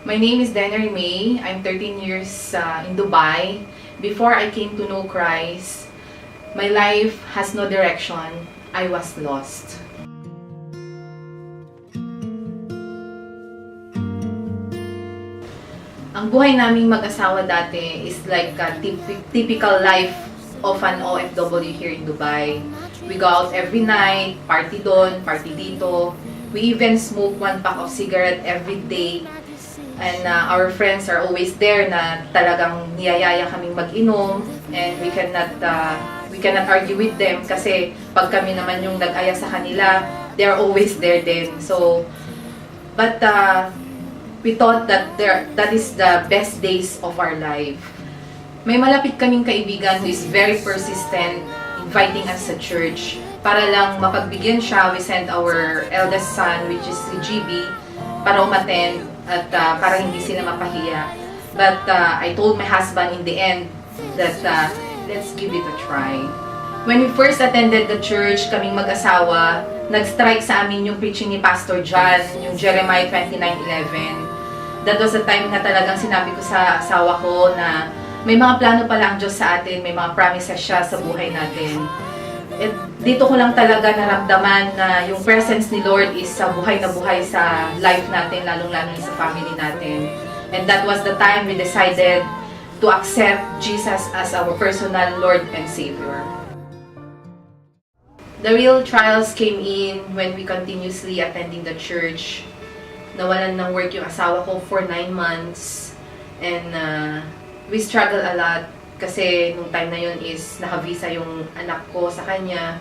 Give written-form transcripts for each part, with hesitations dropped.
My name is Denaree. I'm 13 years in Dubai. Before I came to know Christ, my life has no direction. I was lost. Ang buhay naming mag-asawa dati is like a typical life of an OFW here in Dubai. We go out every night, party doon, party dito. We even smoke 1 pack of cigarette every day. And our friends are always there na talagang niyayaya kaming mag-inom, and we cannot argue with them kasi pag kami naman yung nag-aya sa kanila, they're always there din. So, but we thought that that is the best days of our life. May malapit kaming kaibigan who is very persistent, inviting us sa church. Para lang mapagbigyan siya, we sent our eldest son, which is si GB, para umattend at para hindi sila mapahiya. But I told my husband in the end that let's give it a try. When we first attended the church, kaming mag-asawa, nag-strike sa amin yung preaching ni Pastor John, yung Jeremiah 29:11. That was the time na talagang sinabi ko sa asawa ko na may mga plano pala ang Diyos sa atin, may mga promises siya sa buhay natin. At dito ko lang talaga naramdaman na yung presence ni Lord is buhay na buhay sa life natin, lalong-lalo sa family natin. And that was the time we decided to accept Jesus as our personal Lord and Savior. The real trials came in when we continuously attending the church. Nawalan ng work yung asawa ko for 9 months. And we struggle a lot. Kasi nung time na yun is naka-visa yung anak ko sa kanya.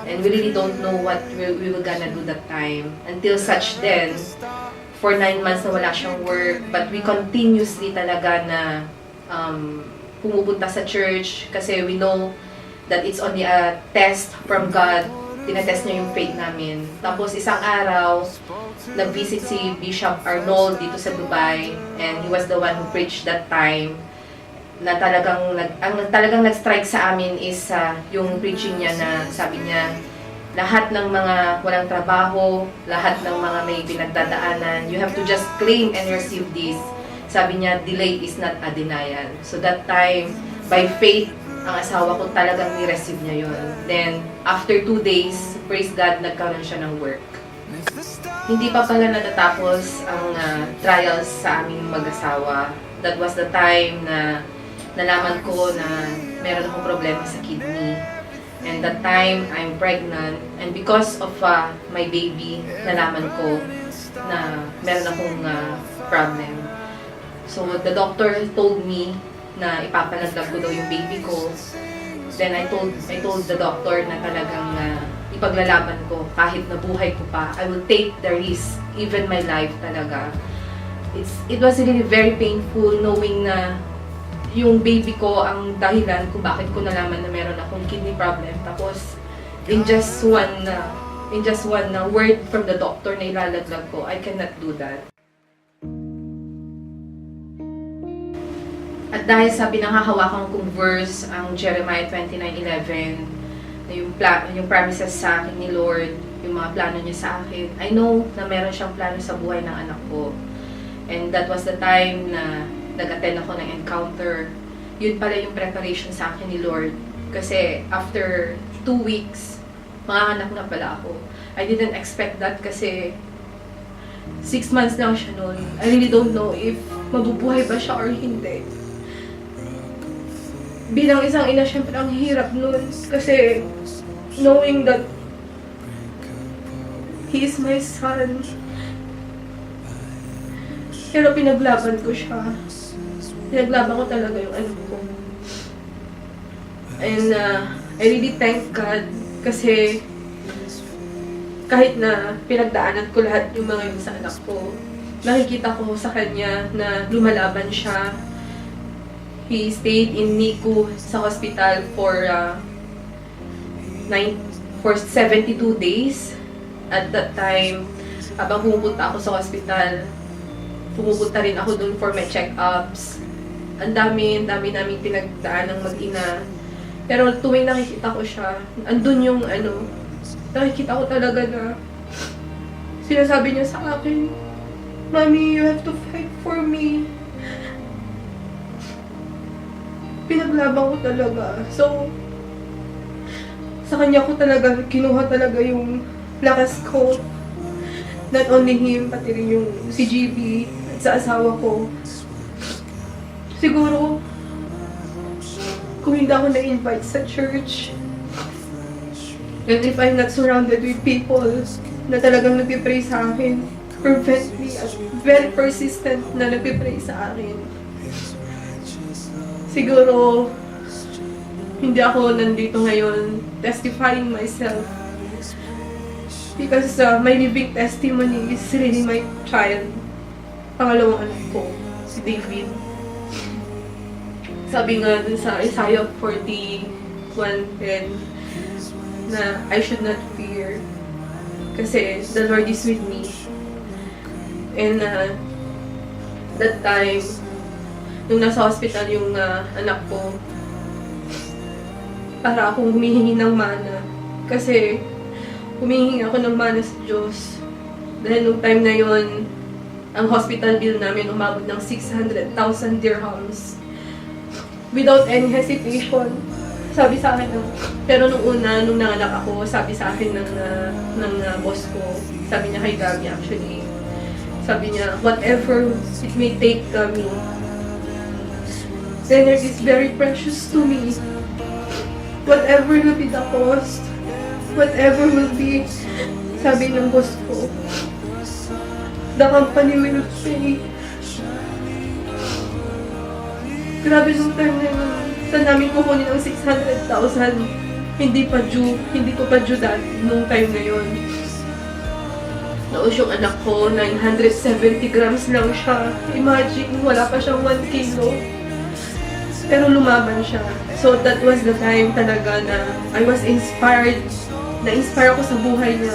And we really don't know what we were gonna do that time. Until such then, for 9 months na wala siyang work. But we continuously talaga na pumupunta sa church. Kasi we know that it's only a test from God. Tinatest niya yung faith namin. Tapos isang araw, nag-visit si Bishop Arnold dito sa Dubai. And he was the one who preached that time. Na talagang nag-strike sa amin is yung preaching niya na sabi niya, lahat ng mga walang trabaho, lahat ng mga may pinagdadaanan, you have to just claim and receive this. Sabi niya, delay is not a denial. So that time, by faith, ang asawa ko talagang ni-receive niya yun. Then, after 2 days, praise God, nagkaroon siya ng work. Hindi pa pala natatapos ang trials sa aming mag-asawa. That was the time na nalaman ko na meron akong problema sa kidney. And that time, I'm pregnant. And because of my baby, nalaman ko na meron akong problem. So, the doctor told me na ipapalaglag ko daw yung baby ko. Then, I told the doctor na talagang ipaglalaban ko kahit nabuhay ko pa. I will take the risk, even my life talaga. It was really very painful knowing na yung baby ko ang dahilan kung bakit ko nalaman na meron akong kidney problem. Tapos, in just one word from the doctor na ilalaglag ko, I cannot do that. At dahil sa pinanghahawakan kong verse, ang Jeremiah 29:11, yung promises sa akin ni Lord, yung mga plano niya sa akin, I know na meron siyang plano sa buhay ng anak ko. And that was the time na nag-attend ako ng encounter. Yun pala yung preparation sa akin ni Lord. Kasi after 2 weeks, manganganak na pala ako. I didn't expect that kasi 6 months lang siya noon. I really don't know if mabubuhay ba siya or hindi. Bilang isang ina, syempre ang hirap noon. Kasi knowing that he is my son. Pero pinaglaban ko siya. Pinaglaban ko talaga yung anak ko. And I really thank God kasi kahit na pinagdaanan ko lahat yung mga yun sa anak ko, nakikita ko sa kanya na lumalaban siya. He stayed in NICU sa hospital for 72 days. At that time, habang pumupunta ako sa hospital, pumupunta rin ako dun for my check-ups. Ang dami naming pinagdaan ng mag-ina. Pero tuwing nakikita ko siya, andun yung nakikita ko talaga na sinasabi niya sa akin Mommy, you have to fight for me. Pinaglaban ko talaga. So, sa kanya ko talaga, kinuha talaga yung lakas ko. Not only him, pati rin yung si GB at sa asawa ko. Siguro, kung hindi ako na-invite sa church, and if I'm not surrounded with people na talagang nagpipray sa akin, fervently at very persistent na nagpipray sa akin, siguro, hindi ako nandito ngayon testifying myself. Because my living testimony is really my child. Pangalawang anak ko, si David. Sabi nga dun sa Isaiah 41:10 na I should not fear kasi the Lord is with me. And that time, nung nasa hospital yung anak ko, para akong humihingi ng mana. Kasi humihingi ako ng mana sa Diyos. Dahil nung time na yon, ang hospital bill namin umabot ng 600,000 dirhams. Without any hesitation, sabi sa akin, pero nung nanganak ako, sabi sa akin ng boss ko, sabi niya kay Gabi actually, sabi niya, whatever it may take me, Denaree is very precious to me. Whatever will be the cost, whatever will be, sabi ng boss ko, the company will pay. Grabe nung time na yun, saan namin kukunin ang 600,000, hindi ko pa due dati nung time na yun. Naos yung anak ko, 970 grams lang siya. Imagine, wala pa siyang 1 kilo. Pero lumaban siya. So that was the time talaga na I was inspired. Na-inspire ako sa buhay niya.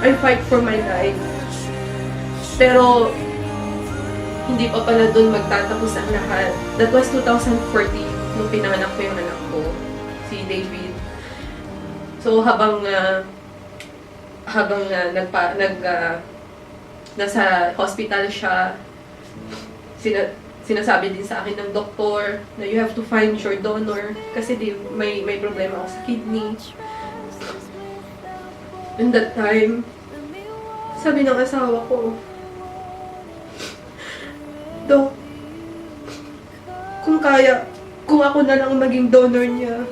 I fight for my life. Pero hindi pa pala doon magtatapos ang lahat. That was 2014 nung pinanganak ko yung anak ko, si David. So habang nasa hospital siya, sinasabi din sa akin ng doktor na you have to find your donor kasi may problema ako sa kidney. In that time, sabi ng asawa ko, Dok, kung ako na lang maging donor niya,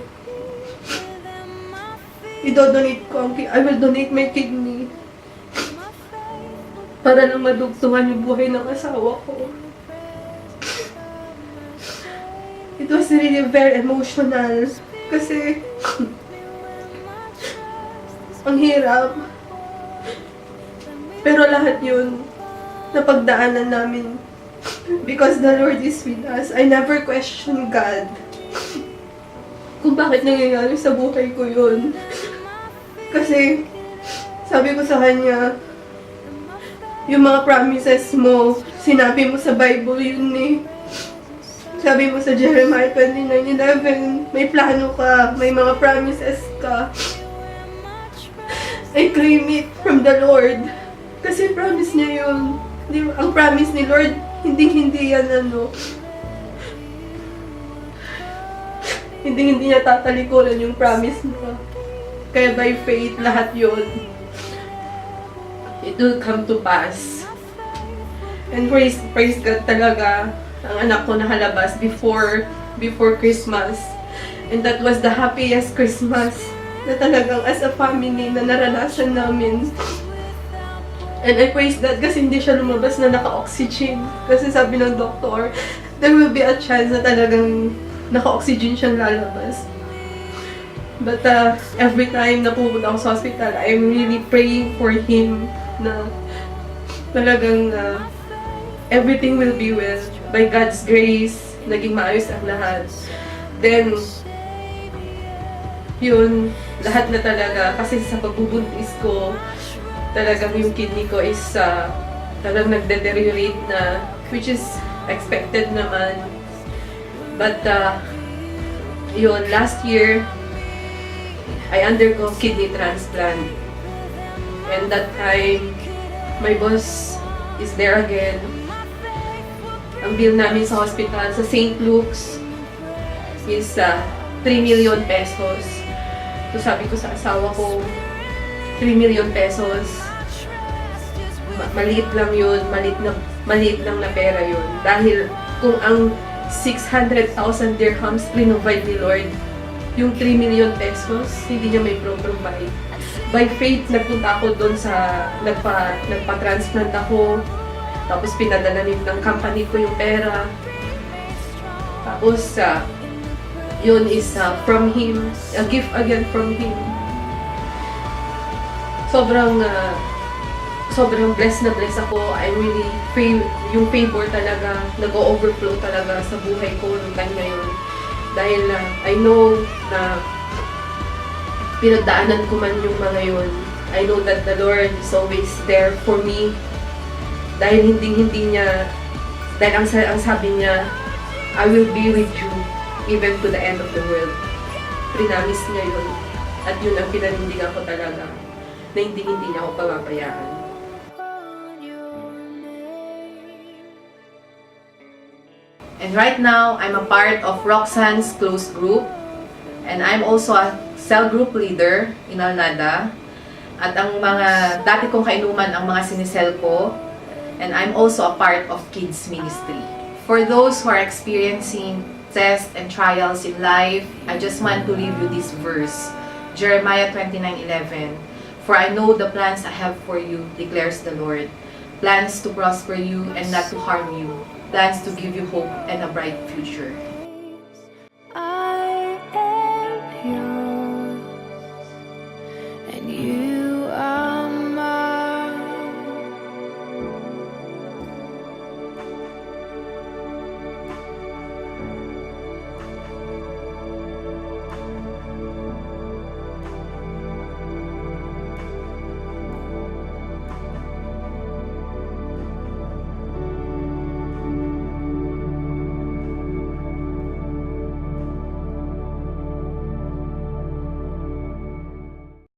I will donate my kidney para lang madugtungan yung buhay ng asawa ko. It was really very emotional kasi ang hirap. Pero lahat yun napagdaanan namin because the Lord is with us. I never question God kung bakit nangyayari sa buhay ko yun. Kasi sabi ko sa kanya, yung mga promises mo, sinabi mo sa Bible yun eh. Sabi mo sa Jeremiah 29:11, may plano ka, may mga promises ka. I claim it from the Lord. Kasi promise niya yun. Ang promise ni Lord, hindi yan hindi niya tatalikuran yung promise niya. Kaya by faith, lahat yun, it will come to pass. And praise God talaga, ang anak ko nakalabas before Christmas. And that was the happiest Christmas na talagang as a family na naranasan namin. And I praise God kasi hindi siya lumabas na naka-oxygen. Kasi sabi ng doktor, there will be a chance na talagang naka-oxygen siyang lalabas. But every time na pupunta ako sa hospital, I'm really praying for him na talagang everything will be well. By God's grace, naging maayos ang lahat. Then, yun, lahat na talaga. Kasi sa pagbubuntis ko, talagang yung kidney ko is talagang nagde-deteriorate na, which is expected naman. But, yun, last year, I undergo kidney transplant. And that time, my boss is there again. Ang bill namin sa hospital sa St. Luke's is 3 million pesos. So sabi ko sa asawa ko, 3 million pesos. Maliit lang yun, maliit lang na pera yun. Dahil kung ang 600,000 dirhams provide ni Lord, yung 3 million pesos, hindi niya may provide. By faith, nagpunta ako doon sa, nagpa-transplant ako, tapos pinadala ng company ko yung pera. Tapos, yun is from Him, a gift again from Him. Sobrang blessed na blessed ako. I really, yung favor talaga, nag-overflow talaga sa buhay ko nung time na yun. Dahil I know na pinagdaanan ko man yung mga yun. I know that the Lord is always there for me. Dahil hindi niya, dahil ang sabi niya, I will be with you even to the end of the world. Prinamis niya yun. At yun ang pinanindigan ko talaga, na hindi niya ako pababayaan. And right now, I'm a part of Roxanne's close group. And I'm also a cell group leader in Alnada. At ang mga dati kong kainuman ang mga sinisel ko. And I'm also a part of kids ministry. For those who are experiencing tests and trials in life, I just want to leave you this verse. Jeremiah 29:11. For I know the plans I have for you, declares the Lord. Plans to prosper you and not to harm you. Plans to give you hope and a bright future.